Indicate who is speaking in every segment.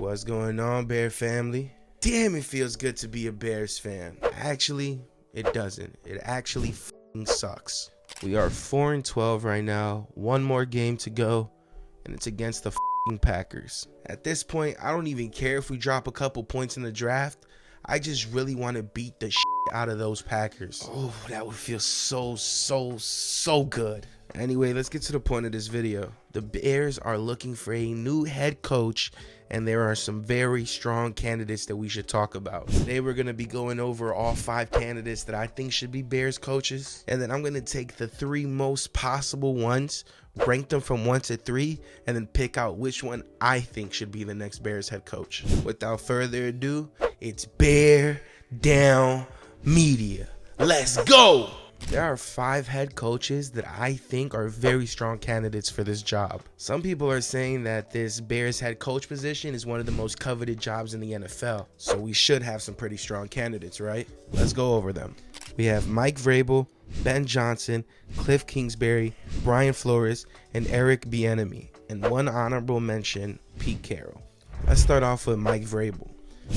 Speaker 1: What's going on, Bear family? Damn, it feels good to be a Bears fan. Actually, it doesn't. It actually f***ing sucks. We are 4-12 right now, one more game to go, and it's against the f***ing Packers. At this point, I don't even care if we drop a couple points in the draft. I just really want to beat the shit out of those Packers. Oh, that would feel so good. Anyway, let's get to the point of this video. The Bears are looking for a new head coach, and there are some very strong candidates that we should talk about. Today we're going to be going over all 5 candidates that I think should be Bears coaches, and then I'm going to take the 3 most possible ones, rank them from 1 to 3, and then pick out which one I think should be the next Bears head coach. Without further ado, it's Bear Down Media. Let's go! There are 5 head coaches that I think are very strong candidates for this job. Some people are saying that this Bears head coach position is one of the most coveted jobs in the NFL, so we should have some pretty strong candidates, right? Let's go over them. We have Mike Vrabel, Ben Johnson, Cliff Kingsbury, Brian Flores, and Eric Bieniemy, and one honorable mention, Pete Carroll. Let's start off with Mike Vrabel,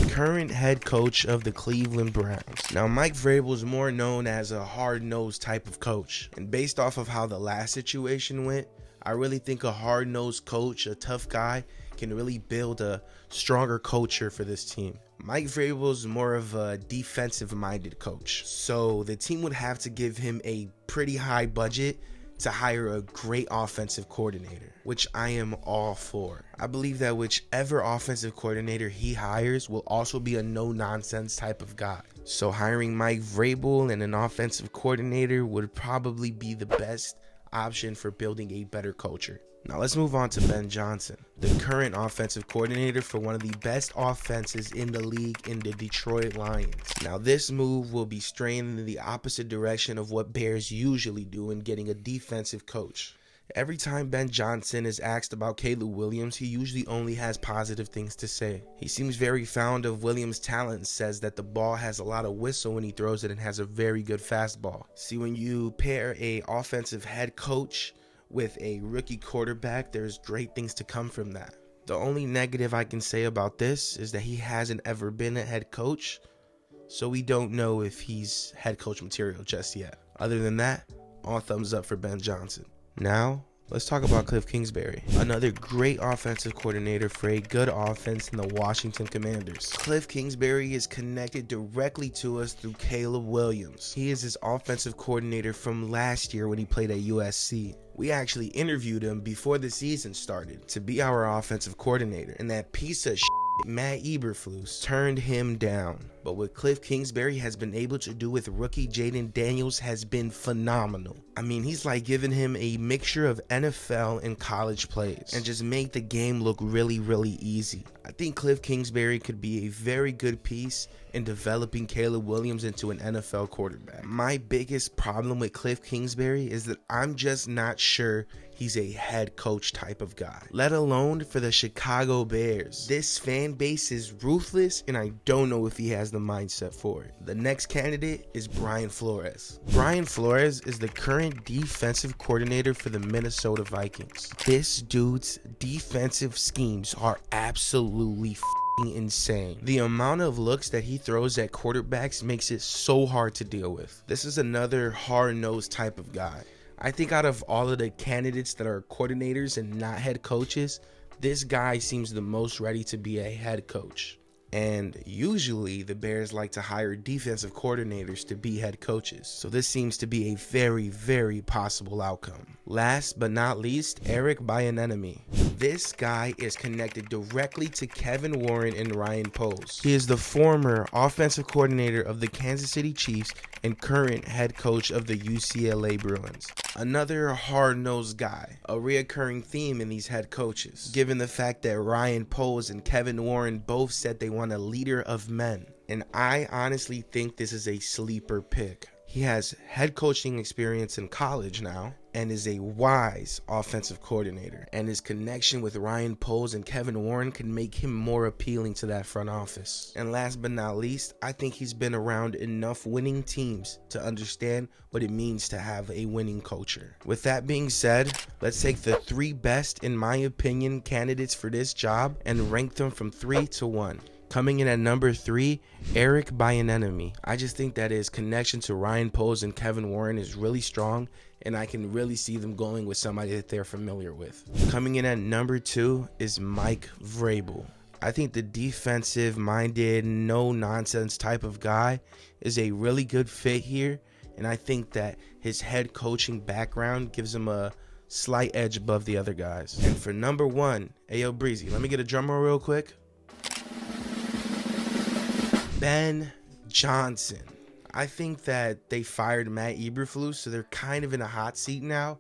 Speaker 1: current head coach of the Cleveland Browns. Now, Mike Vrabel is more known as a hard-nosed type of coach, and based off of how the last situation went, I really think a hard-nosed coach, a tough guy, can really build a stronger culture for this team. Mike Vrabel is more of a defensive-minded coach, so the team would have to give him a pretty high budget to hire a great offensive coordinator, which I am all for. I believe that whichever offensive coordinator he hires will also be a no-nonsense type of guy. So hiring Mike Vrabel and an offensive coordinator would probably be the best option for building a better culture. Now let's move on to Ben Johnson, the current offensive coordinator for one of the best offenses in the league in the Detroit Lions. Now this move will be straying in the opposite direction of what Bears usually do in getting a defensive coach. Every time Ben Johnson is asked about Caleb Williams, he usually only has positive things to say. He seems very fond of Williams' talent and says that the ball has a lot of whistle when he throws it and has a very good fastball. See, when you pair a offensive head coach with a rookie quarterback, there's great things to come from that. The only negative I can say about this is that he hasn't ever been a head coach, so we don't know if he's head coach material just yet. Other than that, all thumbs up for Ben Johnson. Now, let's talk about Cliff Kingsbury, another great offensive coordinator for a good offense in the Washington Commanders. Cliff Kingsbury is connected directly to us through Caleb Williams. He is his offensive coordinator from last year when he played at USC. We actually interviewed him before the season started to be our offensive coordinator, and that piece of shit Matt Eberflus turned him down. But what Cliff Kingsbury has been able to do with rookie Jaden Daniels has been phenomenal. I mean, he's like giving him a mixture of NFL and college plays and just make the game look really easy. I think Cliff Kingsbury could be a very good piece in developing Caleb Williams into an NFL quarterback. My biggest problem with Cliff Kingsbury is that I'm just not sure he's a head coach type of guy, let alone for the Chicago Bears. This fan base is ruthless, and I don't know if he has the mindset for it. The next candidate is Brian Flores. Brian Flores is the current defensive coordinator for the Minnesota Vikings. This dude's defensive schemes are absolutely insane. The amount of looks that he throws at quarterbacks makes it so hard to deal with. This is another hard-nosed type of guy. I think out of all of the candidates that are coordinators and not head coaches, this guy seems the most ready to be a head coach. And usually the Bears like to hire defensive coordinators to be head coaches. So this seems to be a very possible outcome. Last but not least, Eric Bieniemy. This guy is connected directly to Kevin Warren and Ryan Poles. He is the former offensive coordinator of the Kansas City Chiefs and current head coach of the UCLA Bruins. Another hard-nosed guy, a reoccurring theme in these head coaches, given the fact that Ryan Poles and Kevin Warren both said they want a leader of men. And I honestly think this is a sleeper pick. He has head coaching experience in college now, and is a wise offensive coordinator, and his connection with Ryan Poles and Kevin Warren can make him more appealing to that front office. And last but not least, I think he's been around enough winning teams to understand what it means to have a winning culture. With that being said, let's take the 3 best, in my opinion, candidates for this job and rank them from 3 to 1. Coming in at number 3, Eric Bieniemy. I just think that his connection to Ryan Poles and Kevin Warren is really strong, and I can really see them going with somebody that they're familiar with. Coming in at number 2 is Mike Vrabel. I think the defensive-minded, no-nonsense type of guy is a really good fit here, and I think that his head coaching background gives him a slight edge above the other guys. And for number 1, Ayo Breezy, let me get a drum roll real quick. Ben Johnson. I think that they fired Matt Eberflus, so they're kind of in a hot seat now,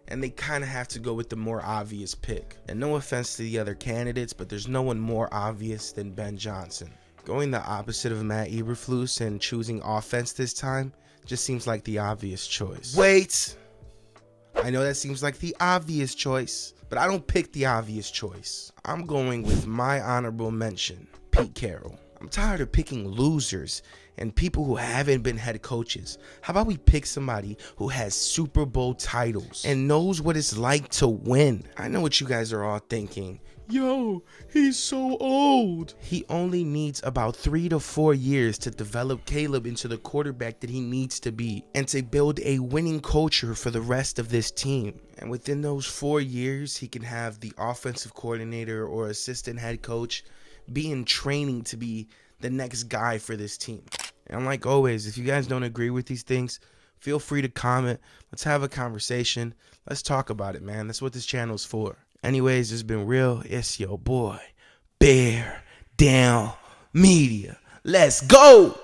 Speaker 1: and they kind of have to go with the more obvious pick. And no offense to the other candidates, but there's no one more obvious than Ben Johnson. Going the opposite of Matt Eberflus and choosing offense this time just seems like the obvious choice. Wait! I know that seems like the obvious choice, but I don't pick the obvious choice. I'm going with my honorable mention, Pete Carroll. I'm tired of picking losers and people who haven't been head coaches. How about we pick somebody who has Super Bowl titles and knows what it's like to win? I know what you guys are all thinking. Yo, he's so old. He only needs about 3 to 4 years to develop Caleb into the quarterback that he needs to be and to build a winning culture for the rest of this team. And within those 4 years, he can have the offensive coordinator or assistant head coach be in training to be the next guy for this team. And like always, if you guys don't agree with these things, feel free to comment. Let's have a conversation. Let's talk about it, man. That's what this channel is for. Anyways, it's been real. It's your boy, Bear Down Media. Let's go!